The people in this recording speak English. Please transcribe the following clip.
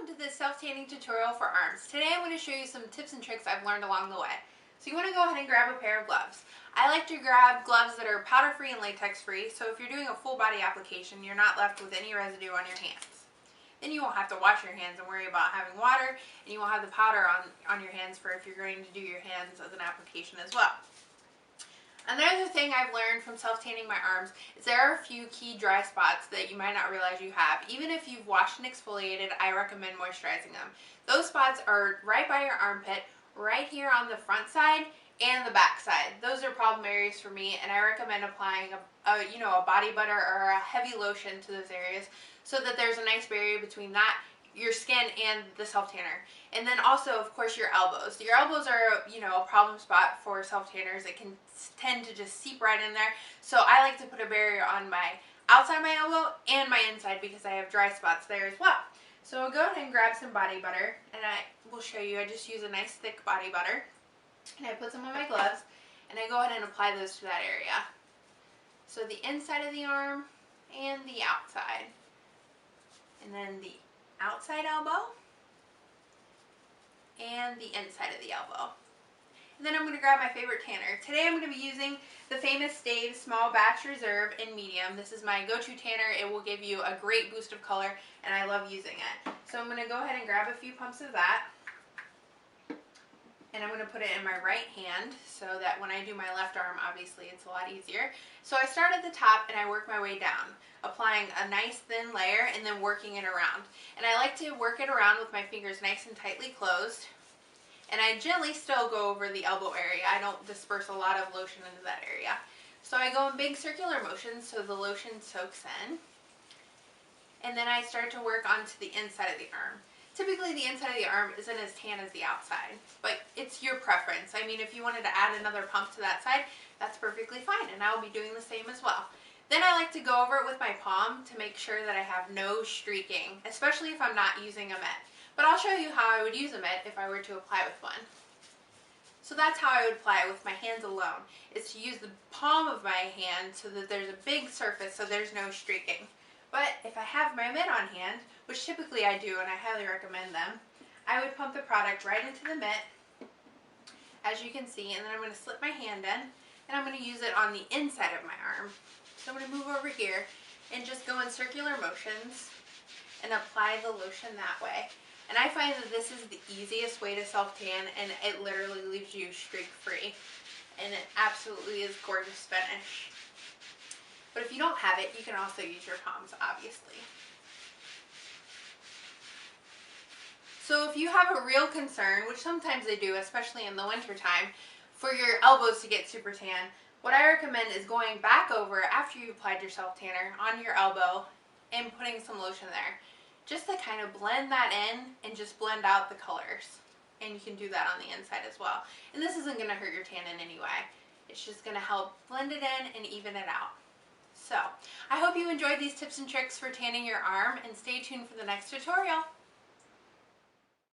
welcome to this self-tanning tutorial for arms. Today I'm going to show you some tips and tricks I've learned along the way. So you want to go ahead and grab a pair of gloves. I like to grab gloves that are powder-free and latex-free, so if you're doing a full body application, you're not left with any residue on your hands. Then you won't have to wash your hands and worry about having water, and you won't have the powder on your hands for if you're going to do your hands as an application as well. Another thing I've learned from self-tanning my arms is there are a few key dry spots that you might not realize you have. Even if you've washed and exfoliated, I recommend moisturizing them. Those spots are right by your armpit, right here on the front side and the back side. Those are problem areas for me, and I recommend applying a body butter or a heavy lotion to those areas so that there's a nice barrier between that, your skin, and the self-tanner. And then also, of course, your elbows. Your elbows are, a problem spot for self-tanners. It can tend to just seep right in there. So I like to put a barrier on my outside my elbow and my inside because I have dry spots there as well. So I'll go ahead and grab some body butter, and I will show you. I just use a nice thick body butter, and I put some on my gloves, and I go ahead and apply those to that area. So the inside of the arm and the outside. And then the outside elbow and the inside of the elbow. And then I'm going to grab my favorite tanner. Today I'm going to be using the famous Dave Small Batch Reserve in medium. This is my go-to tanner. It will give you a great boost of color, and I love using it. So I'm going to go ahead and grab a few pumps of that, and I'm going to put it in my right hand so that when I do my left arm, obviously it's a lot easier. So I start at the top and I work my way down, applying a nice thin layer and then working it around. And I like to work it around with my fingers nice and tightly closed. And I gently still go over the elbow area. I don't disperse a lot of lotion into that area. So I go in big circular motions so the lotion soaks in. And then I start to work onto the inside of the arm. Typically the inside of the arm isn't as tan as the outside, but it's your preference. I mean, if you wanted to add another pump to that side, that's perfectly fine, and I'll be doing the same as well. Then I like to go over it with my palm to make sure that I have no streaking, especially if I'm not using a mitt. But I'll show you how I would use a mitt if I were to apply with one. So that's how I would apply it with my hands alone, is to use the palm of my hand so that there's a big surface so there's no streaking. But if I have my mitt on hand, which typically I do and I highly recommend them, I would pump the product right into the mitt, as you can see, and then I'm going to slip my hand in and I'm going to use it on the inside of my arm. So I'm going to move over here and just go in circular motions and apply the lotion that way. And I find that this is the easiest way to self-tan, and it literally leaves you streak-free. And it absolutely is gorgeous finish. But if you don't have it, you can also use your palms, obviously. So if you have a real concern, which sometimes they do, especially in the winter time, for your elbows to get super tan, what I recommend is going back over after you've applied your self-tanner on your elbow and putting some lotion there. Just to kind of blend that in and just blend out the colors. And you can do that on the inside as well. And this isn't going to hurt your tan in any way. It's just going to help blend it in and even it out. So, I hope you enjoyed these tips and tricks for tanning your arm, and stay tuned for the next tutorial.